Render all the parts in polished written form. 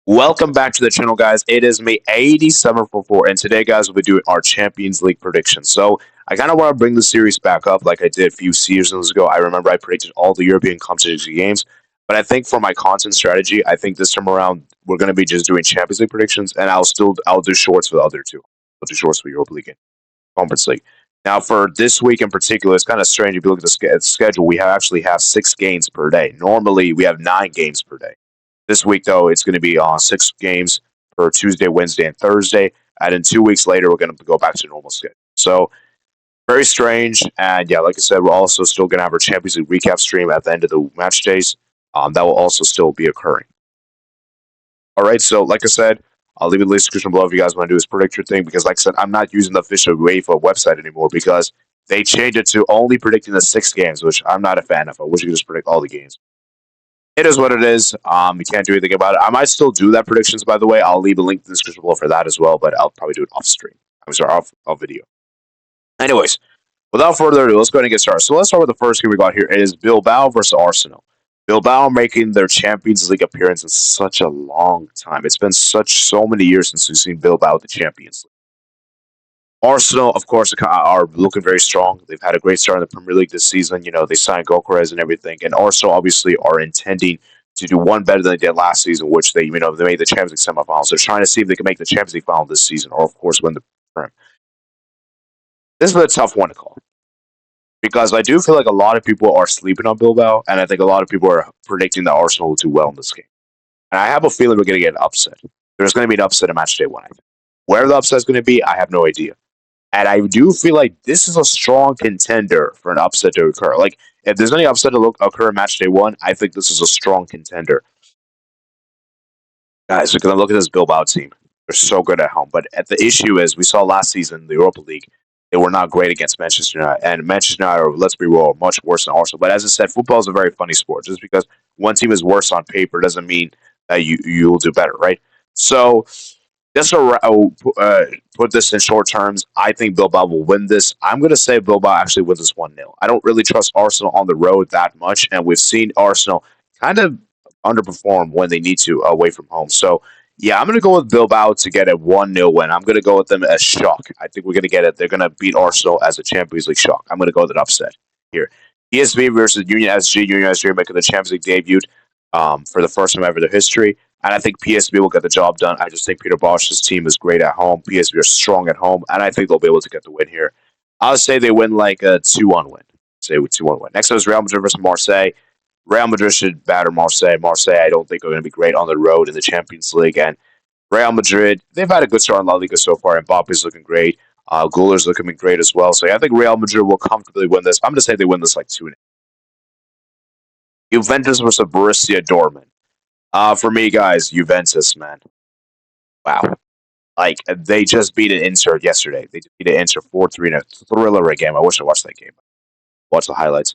Welcome back to the channel, guys. It is me, 8744, and today, guys, we'll be doing our Champions League predictions. So, I kind of want to bring the series back up like I did a few seasons ago. I remember I predicted all the European competition games, but I think for my content strategy, I think this time around we're going to be just doing Champions League predictions, and I'll do shorts for the other two. I'll do shorts for Europa League and Conference League. Now, for this week in particular, it's kind of strange if you look at the schedule. We actually have 6 games per day. Normally, we have 9 games per day. This week, though, it's going to be 6 games for Tuesday, Wednesday, and Thursday. And then 2 weeks later, we're going to go back to normal schedule. So, very strange. And yeah, like I said, we're also still going to have our Champions League recap stream at the end of the match days. That will also still be occurring. All right, so like I said, I'll leave it in the description below if you guys want to do this predictor thing. Because, like I said, I'm not using the official Uefa website anymore because they changed it to only predicting the 6 games, which I'm not a fan of. I wish you could just predict all the games. It is what it is. You can't do anything about it. I might still do that predictions, by the way. I'll leave a link in the description below for that as well, but I'll probably do it off stream. I'm sorry, off video. Anyways, without further ado, let's go ahead and get started. So let's start with the first game we got here. It is Bilbao versus Arsenal. Bilbao making their Champions League appearance in such a long time. It's been so many years since we've seen Bilbao at the Champions League. Arsenal, of course, are looking very strong. They've had a great start in the Premier League this season. You know, they signed Gokares and everything. And Arsenal obviously are intending to do one better than they did last season, which they made the Champions League semifinals. They're trying to see if they can make the Champions League final this season, or of course win the Prem. This is a tough one to call because I do feel like a lot of people are sleeping on Bilbao, and I think a lot of people are predicting that Arsenal will do well in this game. And I have a feeling we're going to get an upset. There's going to be an upset in Matchday 1. I think. Where the upset is going to be, I have no idea. And I do feel like this is a strong contender for an upset to occur. Like, if there's any upset to occur in match day 1, I think this is a strong contender. Guys, because I look at this Bilbao team. They're so good at home. But the issue is, we saw last season in the Europa League, they were not great against Manchester United. And Manchester United, let's be real, much worse than Arsenal. But as I said, football is a very funny sport. Just because one team is worse on paper doesn't mean that you will do better, right? So just to put this in short terms, I think Bilbao will win this. I'm going to say Bilbao actually wins this 1-0. I don't really trust Arsenal on the road that much, and we've seen Arsenal kind of underperform when they need to away from home. So, yeah, I'm going to go with Bilbao to get a 1-0 win. I'm going to go with them as shock. I think we're going to get it. They're going to beat Arsenal as a Champions League shock. I'm going to go with an upset here. PSV versus Union SG. Union SG making the Champions League debut for the first time ever in their history. And I think PSV will get the job done. I just think Peter Bosch's team is great at home. PSV are strong at home, and I think they'll be able to get the win here. I'll say they win like a 2-1 win. Say 2-1 win. Next up is Real Madrid versus Marseille. Real Madrid should batter Marseille. Marseille, I don't think are going to be great on the road in the Champions League. And Real Madrid, they've had a good start in La Liga so far. And Mbappe's looking great. Guller's looking great as well. So yeah, I think Real Madrid will comfortably win this. I'm going to say they win this like 2-0. Juventus versus Borussia Dortmund. For me, guys, Juventus, man. Wow. Like, they just beat an Inter yesterday. They beat an Inter 4-3 in a thriller game. I wish I watched that game. Watch the highlights.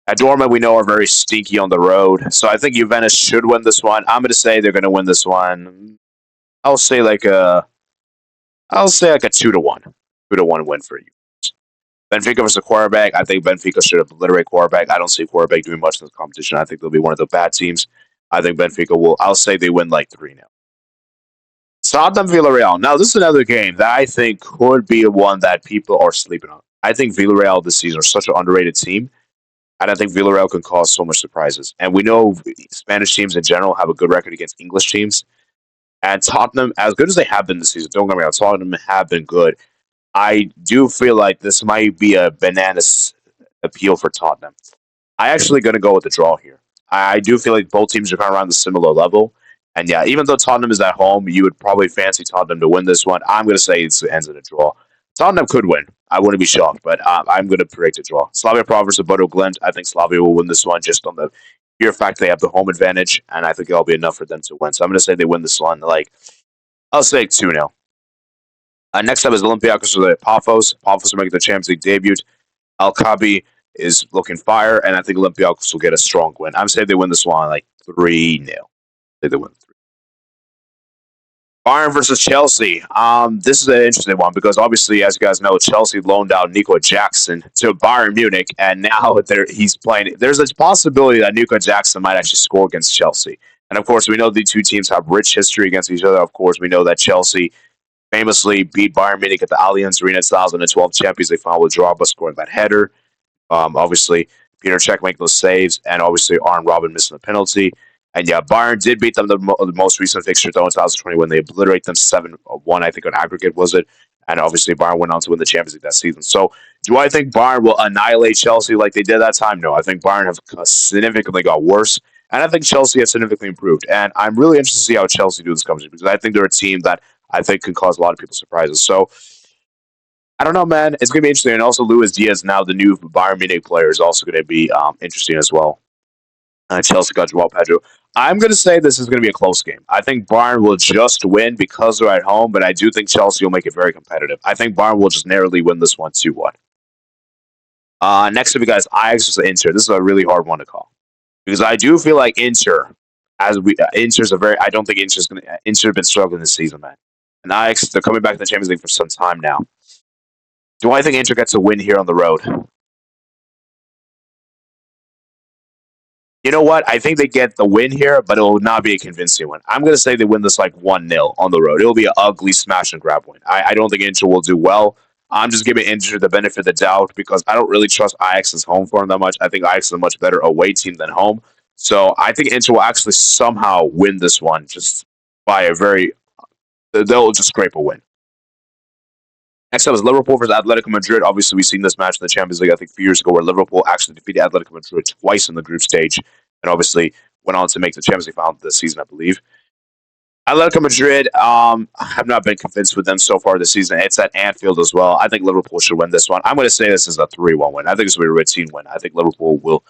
At Dortmund, we know are very stinky on the road. So I think Juventus should win this one. I'm going to say they're going to win this one. I'll say like a 2-1. 2-1 win for you. Benfica versus Quarterback. I think Benfica should have obliterate Quarterback. I don't see Quarterback doing much in the competition. I think they'll be one of the bad teams. I think Benfica will. I'll say they win like 3-0. Tottenham Villarreal. Now, this is another game that I think could be one that people are sleeping on. I think Villarreal this season are such an underrated team, and I think Villarreal can cause so much surprises. And we know Spanish teams in general have a good record against English teams. And Tottenham, as good as they have been this season, don't get me wrong, Tottenham have been good. I do feel like this might be a bananas appeal for Tottenham. I actually going to go with the draw here. I do feel like both teams are kind of around the similar level. And yeah, even though Tottenham is at home, you would probably fancy Tottenham to win this one. I'm going to say it ends in a draw. Tottenham could win. I wouldn't be shocked, but I'm going to predict a draw. Slavia Prague versus Bodo Glimt. I think Slavia will win this one just on the pure fact they have the home advantage, and I think it'll be enough for them to win. So I'm going to say they win this one. Like, I'll say 2-0. Next up is Olympiacos versus Paphos. Paphos are making their Champions League debut. Al-Kabi is looking fire, and I think Olympiacos will get a strong win. I'm saying they win this one like 3-0. They win 3. Bayern versus Chelsea. This is an interesting one because obviously, as you guys know, Chelsea loaned out Nico Jackson to Bayern Munich, and now he's playing. There's a possibility that Nico Jackson might actually score against Chelsea. And of course, we know the two teams have rich history against each other. Of course, we know that Chelsea famously beat Bayern Munich at the Allianz Arena in 2012 Champions League final with Drogba scoring that header. Obviously, Peter Cech making those saves, and obviously Arjen Robben missing the penalty. And yeah, Bayern did beat them the most recent fixture, though, in 2020 when they obliterate them 7-1, I think, on aggregate, was it? And obviously, Bayern went on to win the Champions League that season. So, do I think Bayern will annihilate Chelsea like they did that time? No. I think Bayern have significantly got worse, and I think Chelsea has significantly improved. And I'm really interested to see how Chelsea do this competition because I think they're a team that I think can cause a lot of people surprises. So, I don't know, man. It's going to be interesting. And also, Luis Diaz, now the new Bayern Munich player, is also going to be interesting as well. Chelsea got Joao Pedro. I'm going to say this is going to be a close game. I think Bayern will just win because they're at home, but I do think Chelsea will make it very competitive. I think Bayern will just narrowly win this one 2-1. Next up, you guys, Ajax versus Inter. This is a really hard one to call because I do feel like Inter's a very. I don't think Inter have been struggling this season, man. And Ajax, they're coming back to the Champions League for some time now. Do I think Inter gets a win here on the road? You know what? I think they get the win here, but it will not be a convincing one. I'm going to say they win this like 1-0 on the road. It will be an ugly smash and grab win. I don't think Inter will do well. I'm just giving Inter the benefit of the doubt because I don't really trust Ajax's home form that much. I think Ajax is a much better away team than home. So I think Inter will actually somehow win this one just by a very. They'll just scrape a win. Next up is Liverpool versus Atletico Madrid. Obviously, we've seen this match in the Champions League, I think, a few years ago, where Liverpool actually defeated Atletico Madrid twice in the group stage and obviously went on to make the Champions League final this season, I believe. Atletico Madrid, have not been convinced with them so far this season. It's at Anfield as well. I think Liverpool should win this one. I'm going to say this is a 3-1 win. I think this will be a routine win. I think Liverpool will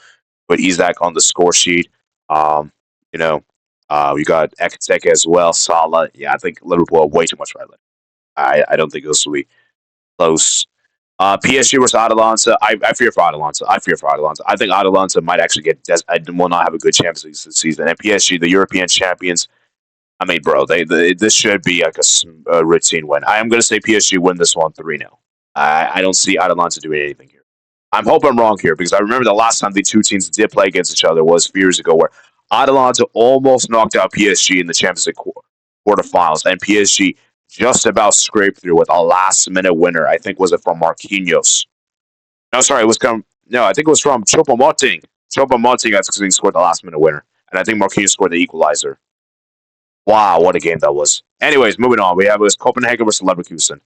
put Isak on the score sheet. Um, you know, we got Ekateke as well, Salah. Yeah, I think Liverpool are way too much for Atletico. I don't think this will be close. PSG versus Atalanta. I fear for Atalanta. I think Atalanta might actually will not have a good Champions League this season. And PSG, the European champions. I mean, bro, this should be like a routine win. I am going to say PSG win this one 3-0. I don't see Atalanta doing anything here. I'm hoping I'm wrong here because I remember the last time the two teams did play against each other was a few years ago where Atalanta almost knocked out PSG in the Champions League quarterfinals, and PSG just about scraped through with a last-minute winner. I think was it from Marquinhos? No, sorry, it was from no, I think it was from Choupo-Moting. Choupo-Moting, I think, scored the last-minute winner, and I think Marquinhos scored the equalizer. Wow, what a game that was. Anyways, moving on. We have Copenhagen versus Leverkusen.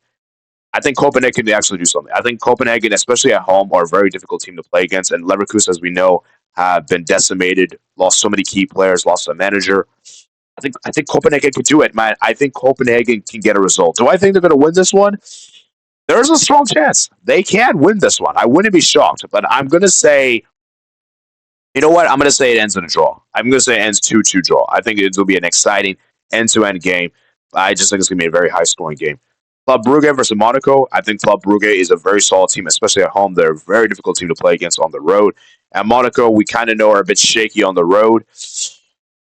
I think Copenhagen can actually do something. I think Copenhagen, especially at home, are a very difficult team to play against. And Leverkusen, as we know, have been decimated, lost so many key players, lost a manager. I think Copenhagen can do it, man. I think Copenhagen can get a result. Do I think they're going to win this one? There's a strong chance they can win this one. I wouldn't be shocked, but I'm going to say, you know what? I'm going to say it ends in a draw. I'm going to say it ends 2-2 draw. I think it will be an exciting end-to-end game. I just think it's going to be a very high-scoring game. Club Brugge versus Monaco. I think Club Brugge is a very solid team, especially at home. They're a very difficult team to play against on the road. And Monaco, we kind of know, are a bit shaky on the road.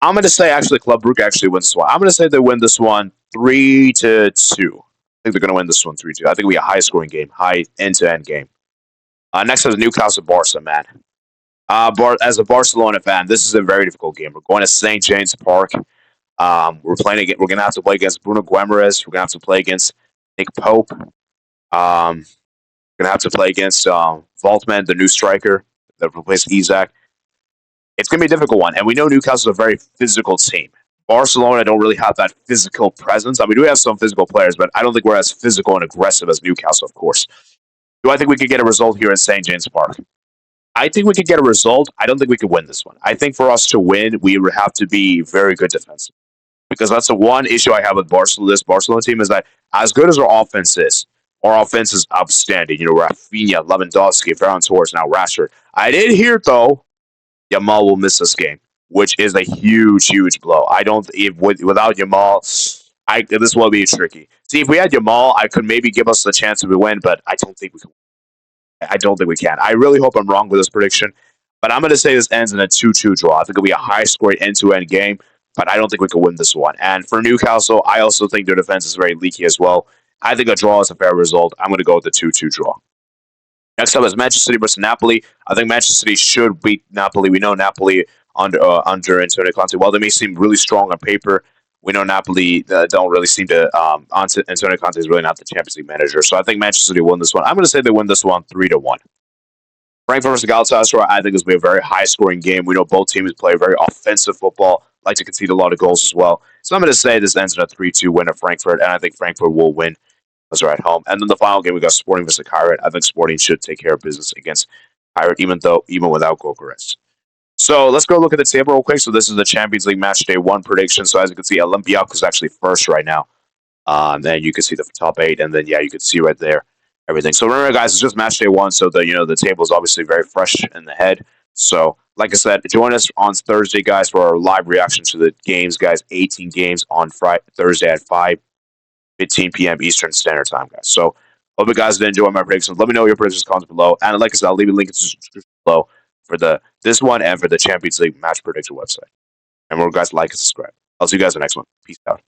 I'm going to say actually Club Brugge actually wins this one. I'm going to say they win this one 3-2. I think they're going to win this one 3-2. I think it'll be a high-scoring game, high end-to-end game. Next is Newcastle Barca, man. As a Barcelona fan, this is a very difficult game. We're going to St. James Park. We're playing against. We're going to have to play against Bruno Guimaraes. We're going to have to play against Nick Pope. We're going to have to play against Voltman, the new striker that replaced Isak. It's going to be a difficult one, and we know Newcastle is a very physical team. Barcelona don't really have that physical presence. I mean, we do have some physical players, but I don't think we're as physical and aggressive as Newcastle, of course. Do I think we could get a result here at St. James Park? I think we could get a result. I don't think we could win this one. I think for us to win, we would have to be very good defensive. Because that's the one issue I have with Barcelona. This Barcelona team is that as good as our offense is outstanding. You know, Rafinha, Lewandowski, Ferran Torres, now Rashford. I did hear, though, Yamal will miss this game, which is a huge, huge blow. I don't, without Yamal, this will be tricky. See, if we had Yamal, I could maybe give us the chance to win, but I don't think we can. I don't think we can. I really hope I'm wrong with this prediction, but I'm going to say this ends in a 2-2 draw. I think it'll be a high-scoring end-to-end game, but I don't think we can win this one. And for Newcastle, I also think their defense is very leaky as well. I think a draw is a fair result. I'm going to go with the 2-2 draw. Next up is Manchester City versus Napoli. I think Manchester City should beat Napoli. We know Napoli under Antonio Conte. While they may seem really strong on paper, we know Napoli don't really seem to. Antonio Conte is really not the Champions League manager, so I think Manchester City won this one. I'm going to say they win this one 3-1. Frankfurt versus Galatasaray, I think is going to be a very high-scoring game. We know both teams play very offensive football, like to concede a lot of goals as well. So I'm going to say this ends in a 3-2 win of Frankfurt, and I think Frankfurt will win as they're at home. And then the final game, we got Sporting versus Kairat. I think Sporting should take care of business against Kairat, even without Gokares. So let's go look at the table real quick. So this is the Champions League match day 1 prediction. So as you can see, Olympiacos is actually first right now. Then you can see the top 8, and then you can see right there everything. So remember, guys, it's just match day 1, so the table is obviously very fresh in the head. So like I said, join us on Thursday, guys, for our live reaction to the games, guys. 18 games on Thursday at 5:15 p.m. Eastern Standard Time, guys. So hope you guys did enjoy my predictions. Let me know your predictions comments below, and like I said, I'll leave a link in the description below for this one and for the Champions League match prediction website. And remember, guys, like and subscribe. I'll see you guys in the next one. Peace out.